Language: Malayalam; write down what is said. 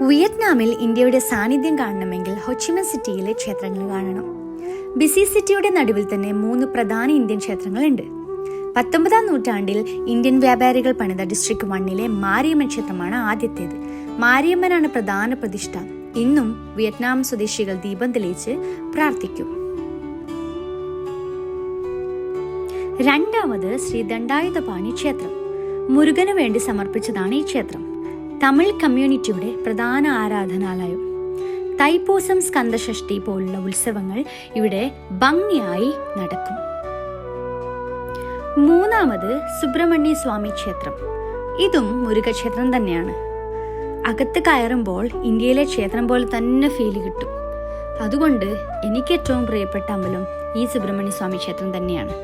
വിയറ്റ്നാമിൽ ഇന്ത്യയുടെ സാന്നിധ്യം കാണണമെങ്കിൽ ഹൊച്ചിമിൻ സിറ്റിയിലെ ക്ഷേത്രങ്ങൾ കാണണം. ബിസി സിറ്റിയുടെ നടുവിൽ തന്നെ 3 പ്രധാന ഇന്ത്യൻ ക്ഷേത്രങ്ങളുണ്ട്. 19-ാം നൂറ്റാണ്ടിൽ ഇന്ത്യൻ വ്യാപാരികൾ പണിത ഡിസ്ട്രിക്ട് 1-ലെ മാരിയമ്മൻ ക്ഷേത്രമാണ് ആദ്യത്തേത്. മാരിയമ്മനാണ് പ്രധാന പ്രതിഷ്ഠ. ഇന്നും വിയറ്റ്നാം സ്വദേശികൾ ദീപം തെളിയിച്ച് പ്രാർത്ഥിക്കും. രണ്ടാമത് ശ്രീ ദണ്ഡായുധപാണി ക്ഷേത്രം. മുരുകന് വേണ്ടി സമർപ്പിച്ചതാണ് ഈ ക്ഷേത്രം. തമിഴ് കമ്മ്യൂണിറ്റിയുടെ പ്രധാന ആരാധനാലയം. തൈപ്പൂസം, സ്കന്ദഷഷ്ടി പോലുള്ള ഉത്സവങ്ങൾ ഇവിടെ ഭംഗിയായി നടക്കും. മൂന്നാമത് സുബ്രഹ്മണ്യ സ്വാമി ക്ഷേത്രം. ഇതും മുരുകക്ഷേത്രം തന്നെയാണ്. അകത്ത് കയറുമ്പോൾ ഇന്ത്യയിലെ ക്ഷേത്രം പോലെ തന്നെ ഫീല് കിട്ടും. അതുകൊണ്ട് എനിക്ക് ഏറ്റവും പ്രിയപ്പെട്ട അമ്പലം ഈ സുബ്രഹ്മണ്യ സ്വാമി ക്ഷേത്രം തന്നെയാണ്.